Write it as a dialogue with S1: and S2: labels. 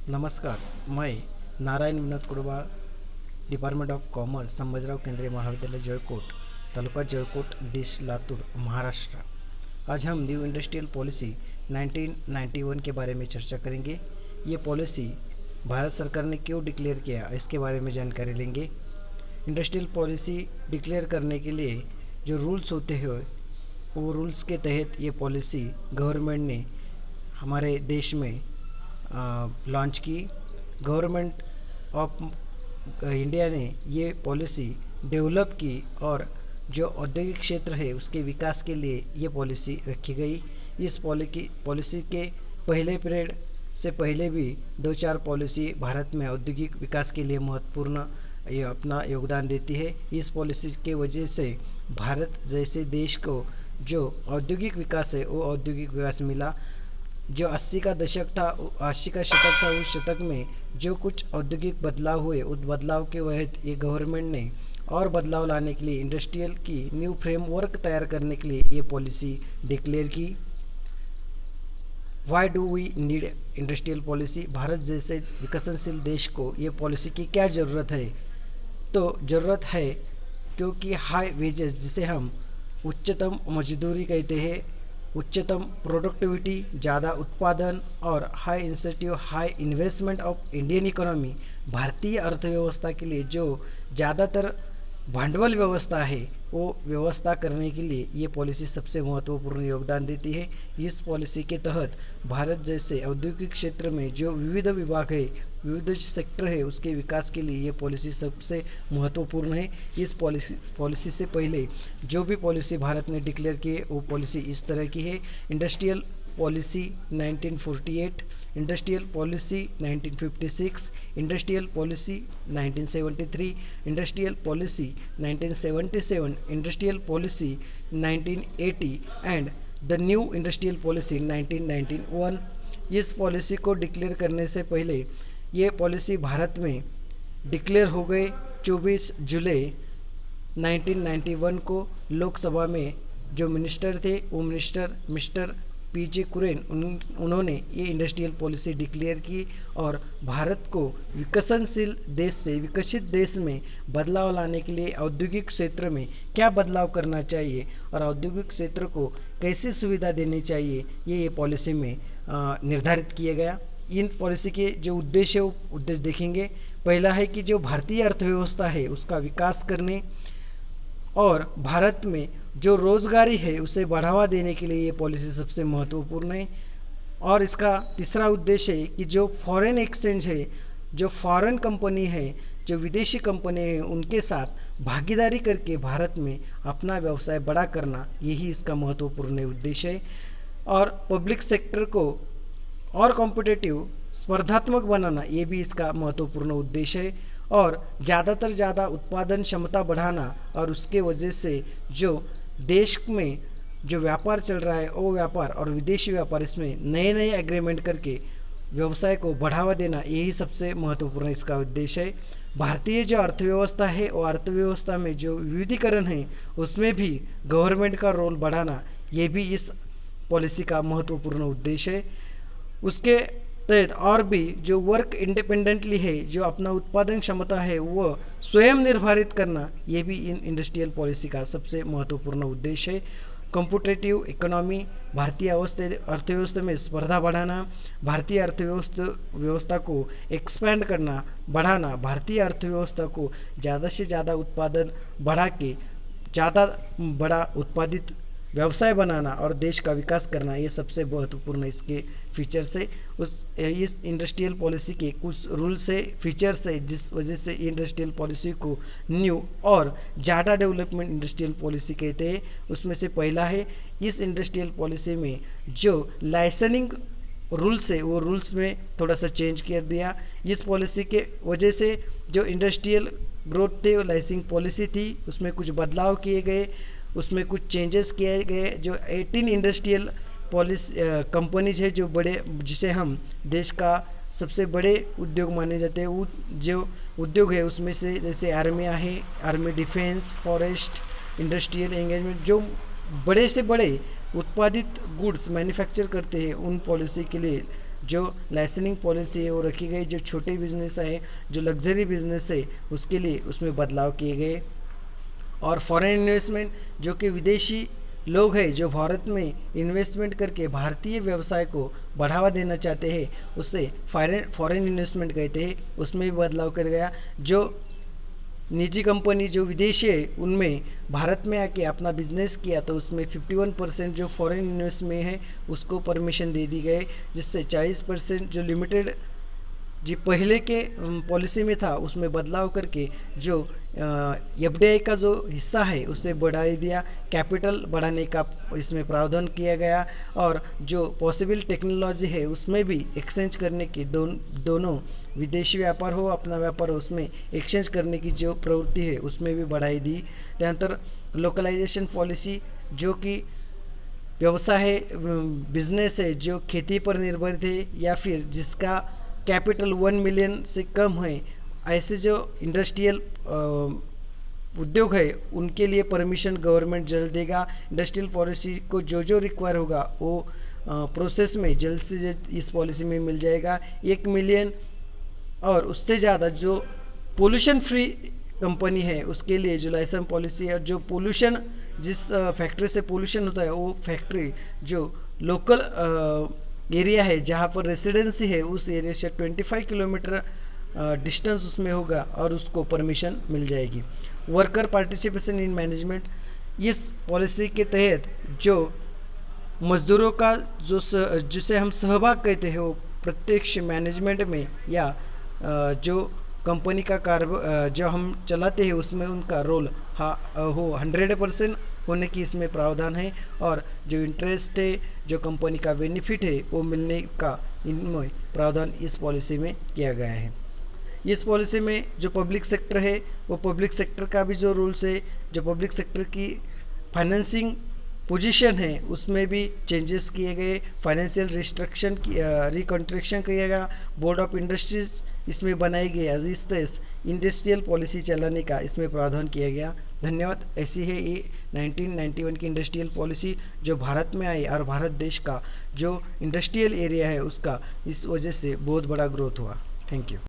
S1: नमस्कार। मैं Narayan Vinod Kudwa, department of commerce, Sambhajirao केंद्रीय महाविद्यालय जळकोट, तालुका जळकोट, डिश लातूर, महाराष्ट्र। आज हम न्यू इंडस्ट्रियल पॉलिसी 1991 के बारे में चर्चा करेंगे। ये पॉलिसी भारत सरकार ने क्यों डिक्लेयर किया, इसके बारे में जानकारी लेंगे। इंडस्ट्रियल पॉलिसी डिक्लेयर करने के लिए जो रूल्स होते हैं, वो रूल्स के तहत ये पॉलिसी गवर्नमेंट ने हमारे देश में लॉन्च की। गवर्नमेंट ऑफ इंडिया ने ये पॉलिसी डेवलप की और जो औद्योगिक क्षेत्र है उसके विकास के लिए ये पॉलिसी रखी गई। इस पॉलिसी के पहले पीरियड से पहले भी दो चार पॉलिसी भारत में औद्योगिक विकास के लिए महत्वपूर्ण ये अपना योगदान देती है। इस पॉलिसी के वजह से भारत जैसे देश को जो औद्योगिक विकास है वो औद्योगिक विकास मिला। जो 80 का दशक था, 80 का शतक था, उस शतक में जो कुछ औद्योगिक बदलाव हुए, उस बदलाव के वजह ये गवर्नमेंट ने और बदलाव लाने के लिए इंडस्ट्रियल की न्यू फ्रेमवर्क तैयार करने के लिए ये पॉलिसी डिक्लेयर की। Why do we need industrial policy? Bharat जैसे विकसनशील देश को ये पॉलिसी की क्या ज़रूरत है? तो ज़रूरत है क्योंकि हाई वेजेस, जिसे हम उच्चतम मजदूरी कहते हैं, उच्चतम प्रोडक्टिविटी, ज़्यादा उत्पादन और high incentive, high investment of Indian economy, भारतीय अर्थव्यवस्था के लिए जो ज़्यादातर भांडवल व्यवस्था है वो व्यवस्था करने के लिए ये पॉलिसी सबसे महत्वपूर्ण योगदान देती है। इस पॉलिसी के तहत भारत जैसे औद्योगिक क्षेत्र में जो विविध विभाग है, विविध सेक्टर है, उसके विकास के लिए ये पॉलिसी सबसे महत्वपूर्ण है। इस पॉलिसी से पहले जो भी पॉलिसी भारत ने डिक्लेयर की है वो पॉलिसी इस तरह की है। Industrial policy 1948, industrial policy 1956, industrial policy 1973, industrial policy 1977, industrial policy 1980 and the new industrial policy 1991। इस पॉलिसी को डिक्लेयर करने से पहले ये पॉलिसी भारत में डिक्लेयर हो गए 24 जुलाई 1991 को। लोकसभा में जो मिनिस्टर थे वो मिस्टर पीजे कुरेन, उन्होंने ये इंडस्ट्रियल पॉलिसी डिक्लेयर की और भारत को विकसनशील देश से विकसित देश में बदलाव लाने के लिए औद्योगिक क्षेत्र में क्या बदलाव करना चाहिए और औद्योगिक क्षेत्र को कैसे सुविधा देनी चाहिए, ये पॉलिसी में निर्धारित किया गया। इन पॉलिसी के जो उद्देश्य देखेंगे। पहला है कि जो भारतीय अर्थव्यवस्था है उसका विकास करने और भारत में जो रोज़गारी है उसे बढ़ावा देने के लिए ये पॉलिसी सबसे महत्वपूर्ण है। और इसका तीसरा उद्देश्य है कि जो फॉरेन एक्सचेंज है, जो फॉरेन कंपनी है, जो विदेशी कंपनी है, उनके साथ भागीदारी करके भारत में अपना व्यवसाय बड़ा करना, यही इसका महत्वपूर्ण उद्देश्य है। और पब्लिक सेक्टर को और कॉम्पिटिटिव, स्पर्धात्मक बनाना, ये भी इसका महत्वपूर्ण उद्देश्य है। और ज़्यादातर ज़्यादा उत्पादन क्षमता बढ़ाना और उसके वजह से जो देश में जो व्यापार चल रहा है वो व्यापार और विदेशी व्यापार, इसमें नए नए एग्रीमेंट करके व्यवसाय को बढ़ावा देना, यही सबसे महत्वपूर्ण इसका उद्देश्य है। भारतीय जो अर्थव्यवस्था है वो अर्थव्यवस्था में जो विविधीकरण है उसमें भी गवर्नमेंट का रोल बढ़ाना, ये भी इस पॉलिसी का महत्वपूर्ण उद्देश्य है। उसके तहत और भी जो वर्क इंडिपेंडेंटली है, जो अपना उत्पादन क्षमता है वो स्वयं निर्धारित करना, ये भी इन इंडस्ट्रियल पॉलिसी का सबसे महत्वपूर्ण उद्देश्य है। कॉम्पिटिटिव इकोनॉमी, भारतीय अर्थव्यवस्था में स्पर्धा बढ़ाना, भारतीय अर्थव्यवस्था को एक्सपैंड करना, बढ़ाना, भारतीय अर्थव्यवस्था को ज़्यादा से ज़्यादा उत्पादन बढ़ा के ज़्यादा बड़ा उत्पादित व्यवसाय बनाना और देश का विकास करना, ये सबसे महत्वपूर्ण इसके फीचर्स है। इस इंडस्ट्रियल पॉलिसी के कुछ रूल्स है, फीचर्स है, जिस वजह से इंडस्ट्रियल पॉलिसी को न्यू और ज़्यादा डेवलपमेंट इंडस्ट्रियल पॉलिसी कहते हैं। उसमें से पहला है, इस इंडस्ट्रियल पॉलिसी में जो लाइसेंसिंग रूल्स है वो रूल्स में थोड़ा सा चेंज कर दिया। इस पॉलिसी के वजह से जो इंडस्ट्रियल ग्रोथ थे, लाइसेंसिंग पॉलिसी थी, उसमें कुछ बदलाव किए गए, उसमें कुछ चेंजेस किए गए। जो 18 इंडस्ट्रियल पॉलिसी कंपनीज है जो बड़े, जिसे हम देश का सबसे बड़े उद्योग माने जाते हैं, वो जो उद्योग है उसमें से जैसे आर्मिया है, army defence, forest, industrial engagement, जो बड़े से बड़े उत्पादित गुड्स मैन्युफैक्चर करते हैं, उन पॉलिसी के लिए जो लाइसेंसिंग पॉलिसी है वो रखी गई। जो छोटे बिजनेस है, जो लग्जरी बिजनेस है, उसके लिए उसमें बदलाव किए गए। और फॉरेन इन्वेस्टमेंट, जो कि विदेशी लोग हैं जो भारत में इन्वेस्टमेंट करके भारतीय व्यवसाय को बढ़ावा देना चाहते हैं, उसे फॉरेन इन्वेस्टमेंट कहते हैं, उसमें भी बदलाव कर गया। जो निजी कंपनी जो विदेशी है उनमें भारत में आके अपना बिजनेस किया तो उसमें 51% जो फॉरेन इन्वेस्टमेंट है उसको परमिशन दे दी गए, जिससे 40% जो लिमिटेड जी पहले के पॉलिसी में था उसमें बदलाव करके जो एफडीआई का जो हिस्सा है उसे बढ़ा दिया, कैपिटल बढ़ाने का इसमें प्रावधान किया गया। और जो पॉसिबल टेक्नोलॉजी है उसमें भी एक्सचेंज करने की दोनों विदेशी व्यापार हो अपना व्यापार हो उसमें एक्सचेंज करने की जो प्रवृत्ति है उसमें भी बढ़ाई दी। त्यानंतर लोकलाइजेशन पॉलिसी, जो कि व्यवसाय है, बिजनेस है जो खेती पर निर्भर थे या फिर जिसका कैपिटल 1 मिलियन से कम है, ऐसे जो इंडस्ट्रियल उद्योग है उनके लिए परमिशन गवर्नमेंट जल्द देगा। इंडस्ट्रियल पॉलिसी को जो रिक्वायर होगा वो प्रोसेस में जल्द से जल्द इस पॉलिसी में मिल जाएगा। 1 मिलियन और उससे ज़्यादा जो पोल्यूशन फ्री कंपनी है उसके लिए जो लाइसेंस पॉलिसी है, जो पोल्यूशन जिस फैक्ट्री से पोल्यूशन होता है वो फैक्ट्री जो लोकल एरिया है जहाँ पर रेसिडेंसी है उस एरिया से 25 किलोमीटर डिस्टेंस उसमें होगा और उसको परमिशन मिल जाएगी। वर्कर पार्टिसिपेशन इन मैनेजमेंट, इस पॉलिसी के तहत जो मजदूरों का जिसे हम सहभाग कहते हैं वो प्रत्यक्ष मैनेजमेंट में या जो कंपनी का कार्य जो हम चलाते हैं उसमें उनका रोल हो 100% होने की इसमें प्रावधान है। और जो इंटरेस्ट है, जो कंपनी का बेनिफिट है वो मिलने का इनमें प्रावधान इस पॉलिसी में किया गया है। इस पॉलिसी में जो पब्लिक सेक्टर है वो पब्लिक सेक्टर का भी जो रूल्स है, जो पब्लिक सेक्टर की फाइनेंसिंग पोजीशन है उसमें भी चेंजेस किए गए। फाइनेंशियल रिस्ट्रिक्शन की रिकॉन्ट्रैक्शन किया गया। बोर्ड ऑफ इंडस्ट्रीज इसमें बनाई गई। इस तरह इंडस्ट्रियल पॉलिसी चलाने का इसमें प्रावधान किया गया। धन्यवाद। ऐसी है ये 1991 की इंडस्ट्रियल पॉलिसी जो भारत में आई और भारत देश का जो इंडस्ट्रियल एरिया है उसका इस वजह से बहुत बड़ा ग्रोथ हुआ। Thank you.